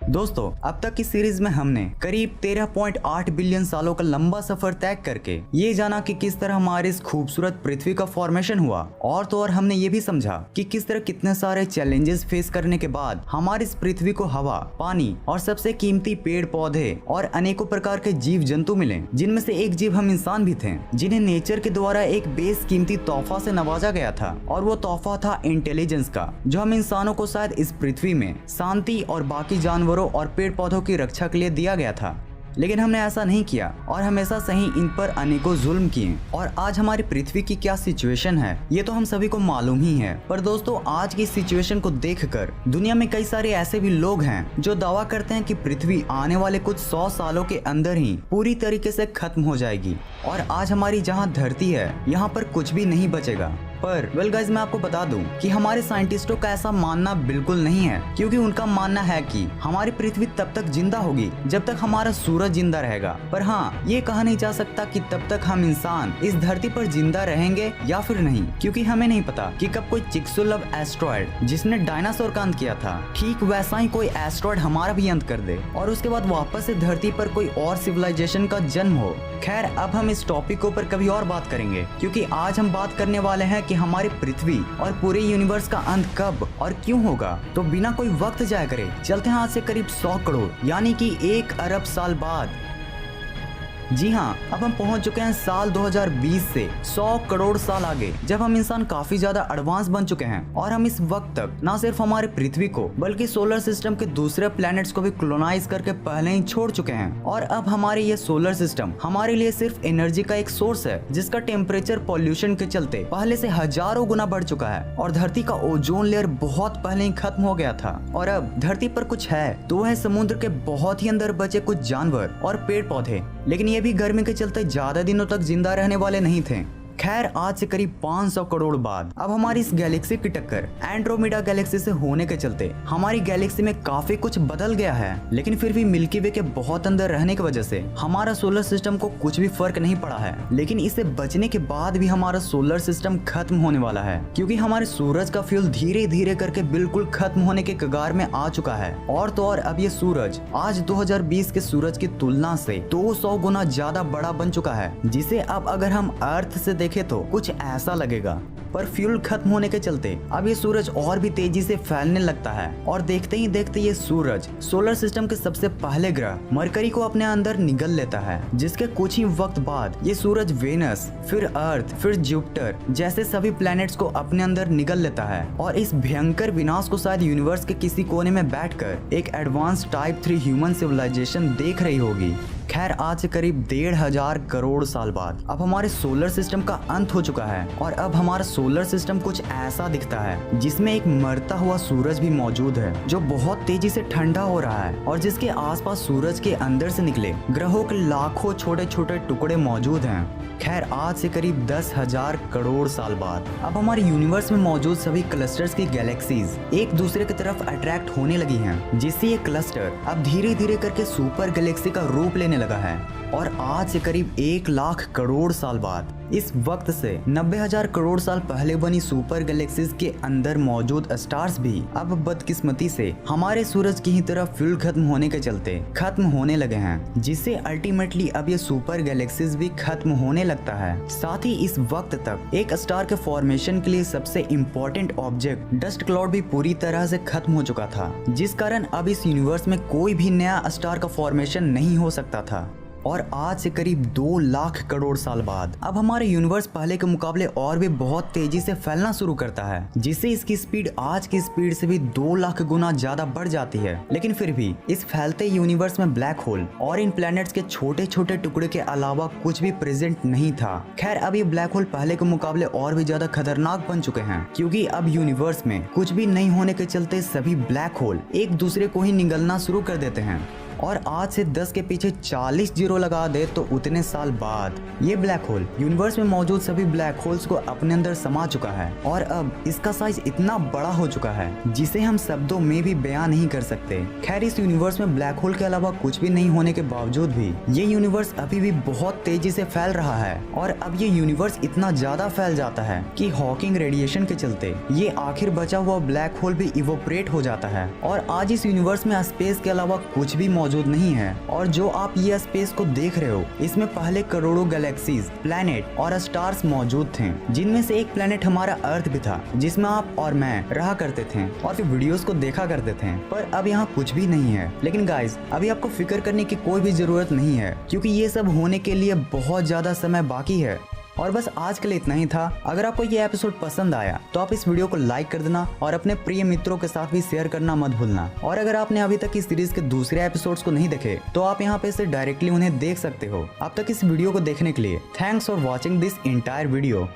दोस्तों, अब तक की सीरीज में हमने करीब 13.8 बिलियन सालों का लंबा सफर तय करके ये जाना कि किस तरह हमारे इस खूबसूरत पृथ्वी का फॉर्मेशन हुआ, और तो और हमने ये भी समझा कि किस तरह कितने सारे चैलेंजेस फेस करने के बाद हमारी इस पृथ्वी को हवा, पानी और सबसे कीमती पेड़ पौधे और अनेकों प्रकार के जीव जंतु मिले, जिनमें से एक जीव हम इंसान भी थे, जिन्हें नेचर के द्वारा एक बेशकीमती तोहफा से नवाजा गया था। और वो तोहफा था इंटेलिजेंस का, जो हम इंसानों को शायद इस पृथ्वी में शांति और बाकी जानवरों और पेड़ पौधों की रक्षा के लिए दिया गया था। लेकिन हमने ऐसा नहीं किया और हमेशा से ही इन पर अनेकों जुल्म किए। और आज हमारी पृथ्वी की क्या सिचुएशन है ये तो हम सभी को मालूम ही है। पर दोस्तों, आज की सिचुएशन को देखकर दुनिया में कई सारे ऐसे भी लोग हैं जो दावा करते हैं कि पृथ्वी आने वाले कुछ 100 सालों के अंदर ही पूरी तरीके से खत्म हो जाएगी और आज हमारी जहाँ धरती है यहाँ पर कुछ भी नहीं बचेगा। पर वेल गाइस, मैं आपको बता दूं कि हमारे साइंटिस्टों का ऐसा मानना बिल्कुल नहीं है, क्योंकि उनका मानना है कि हमारी पृथ्वी तब तक जिंदा होगी जब तक हमारा सूरज जिंदा रहेगा। पर हाँ, ये कहा नहीं जा सकता कि तब तक हम इंसान इस धरती पर जिंदा रहेंगे या फिर नहीं, क्योंकि हमें नहीं पता कि कब कोई चिक्सुलव एस्ट्रॉयड जिसने डायनासोर का अंत किया था, ठीक वैसा ही कोई एस्ट्रॉयड हमारा भी अंत कर दे और उसके बाद वापस से धरती पर कोई और सिविलाइजेशन का जन्म हो। खैर, अब हम इस टॉपिक के ऊपर कभी और बात करेंगे, क्योंकि आज हम बात करने वाले हैं कि हमारी पृथ्वी और पूरे यूनिवर्स का अंत कब और क्यों होगा। तो बिना कोई वक्त जाया करे चलते हैं आज से करीब 100 करोड़ यानी कि 1 अरब साल बाद। जी हाँ, अब हम पहुंच चुके हैं साल 2020 से 100 करोड़ साल आगे, जब हम इंसान काफी ज्यादा एडवांस बन चुके हैं और हम इस वक्त तक न सिर्फ हमारे पृथ्वी को बल्कि सोलर सिस्टम के दूसरे प्लैनेट्स को भी कॉलोनाइज करके पहले ही छोड़ चुके हैं। और अब हमारे ये सोलर सिस्टम हमारे लिए सिर्फ एनर्जी का एक सोर्स है, जिसका टेम्परेचर पॉल्यूशन के चलते पहले से हजारों गुना बढ़ चुका है और धरती का ओजोन लेयर बहुत पहले ही खत्म हो गया था। और अब धरती पर कुछ है तो वह समुद्र के बहुत ही अंदर बचे कुछ जानवर और पेड़ पौधे, लेकिन ये भी गर्मी के चलते ज्यादा दिनों तक जिंदा रहने वाले नहीं थे। खैर, आज से करीब 500 करोड़ बाद अब हमारी इस गैलेक्सी की टक्कर एंड्रोमेडा गैलेक्सी से होने के चलते हमारी गैलेक्सी में काफी कुछ बदल गया है, लेकिन फिर भी मिल्की वे के बहुत अंदर रहने की वजह से हमारा सोलर सिस्टम को कुछ भी फर्क नहीं पड़ा है। लेकिन इसे बचने के बाद भी हमारा सोलर सिस्टम खत्म होने वाला है, क्योंकि हमारे सूरज का फ्यूल धीरे धीरे करके बिल्कुल खत्म होने के कगार में आ चुका है। और तो और अब ये सूरज आज 2020 के सूरज की तुलना से 200 गुना ज्यादा बड़ा बन चुका है, जिसे अब अगर हम अर्थ से देखे तो कुछ ऐसा लगेगा। पर फ्यूल खत्म होने के चलते अब ये सूरज और भी तेजी से फैलने लगता है और देखते ही देखते ये सूरज सोलर सिस्टम के सबसे पहले ग्रह मरकरी को अपने अंदर निगल लेता है, जिसके कुछ ही वक्त बाद ये सूरज वेनस, फिर अर्थ, फिर जुपिटर जैसे सभी प्लैनेट्स को अपने अंदर निगल लेता है। और इस भयंकर विनाश को शायद यूनिवर्स के किसी कोने में बैठकर एक एडवांस टाइप 3 ह्यूमन सिविलाइजेशन देख रही होगी। खैर, आज से करीब 1,500 करोड़ साल बाद अब हमारे सोलर सिस्टम का अंत हो चुका है और अब हमारा सोलर सिस्टम कुछ ऐसा दिखता है, जिसमें एक मरता हुआ सूरज भी मौजूद है, जो बहुत तेजी से ठंडा हो रहा है और जिसके आसपास सूरज के अंदर से निकले ग्रहों के लाखों छोटे छोटे टुकड़े मौजूद हैं। खैर, आज से करीब 10,000 करोड़ साल बाद अब हमारे यूनिवर्स में मौजूद सभी क्लस्टर्स की गैलेक्सीज एक दूसरे की तरफ अट्रैक्ट होने लगी हैं, जिससे ये क्लस्टर अब धीरे धीरे करके सुपर गैलेक्सी का रूप लेने लगा है। और आज से करीब 1 लाख करोड़ साल बाद इस वक्त से 90,000 करोड़ साल पहले बनी सुपर गैलेक्सीज के अंदर मौजूद स्टार्स भी अब बदकिस्मती से हमारे सूरज की ही तरह फ्यूल खत्म होने के चलते खत्म होने लगे हैं, जिससे अल्टीमेटली अब ये सुपर गैलेक्सीज भी खत्म होने लगता है। साथ ही इस वक्त तक एक स्टार के फॉर्मेशन के लिए सबसे इम्पोर्टेंट ऑब्जेक्ट डस्ट क्लाउड भी पूरी तरह से खत्म हो चुका था, जिस कारण अब इस यूनिवर्स में कोई भी नया स्टार का फॉर्मेशन नहीं हो सकता था। और आज से करीब 2 लाख करोड़ साल बाद अब हमारे यूनिवर्स पहले के मुकाबले और भी बहुत तेजी से फैलना शुरू करता है, जिससे इसकी स्पीड आज की स्पीड से भी 2 लाख गुना ज्यादा बढ़ जाती है। लेकिन फिर भी इस फैलते यूनिवर्स में ब्लैक होल और इन प्लैनेट्स के छोटे छोटे टुकड़े के अलावा कुछ भी प्रेजेंट नहीं था। खैर, अब ये ब्लैक होल पहले के मुकाबले और भी ज्यादा खतरनाक बन चुके हैं, क्योंकि अब यूनिवर्स में कुछ भी नहीं होने के चलते सभी ब्लैक होल एक दूसरे को ही निगलना शुरू कर देते हैं। और आज से 10 के पीछे 40 जीरो जीरो लगा दे तो उतने साल बाद ये ब्लैक होल यूनिवर्स में मौजूद सभी ब्लैक होल्स को अपने अंदर समा चुका है और अब इसका साइज इतना बड़ा हो चुका है जिसे हम शब्दों में भी बयान नहीं कर सकते। खैर, इस यूनिवर्स में ब्लैक होल के अलावा कुछ भी नहीं होने के बावजूद भी ये यूनिवर्स अभी भी बहुत तेजी से फैल रहा है और अब ये यूनिवर्स इतना ज्यादा फैल जाता है कि हॉकिंग रेडिएशन के चलते ये आखिर बचा हुआ ब्लैक होल भी इवोपरेट हो जाता है और आज इस यूनिवर्स में स्पेस के अलावा कुछ भी मौजूद नहीं है। और जो आप ये स्पेस को देख रहे हो इसमें पहले करोड़ों गैलेक्सीज, प्लैनेट और स्टार्स मौजूद थे, जिनमें से एक प्लैनेट हमारा अर्थ भी था जिसमें आप और मैं रहा करते थे और वीडियोस को देखा करते थे। पर अब यहाँ कुछ भी नहीं है। लेकिन गाइस, अभी आपको फिक्र करने की कोई भी जरूरत नहीं है क्योंकि ये सब होने के लिए बहुत ज्यादा समय बाकी है। और बस आज के लिए इतना ही था। अगर आपको ये एपिसोड पसंद आया तो आप इस वीडियो को लाइक कर देना और अपने प्रिय मित्रों के साथ भी शेयर करना मत भूलना। और अगर आपने अभी तक इस सीरीज के दूसरे एपिसोड्स को नहीं देखे तो आप यहाँ पे से डायरेक्टली उन्हें देख सकते हो। अब तक इस वीडियो को देखने के लिए thanks for watching this entire video.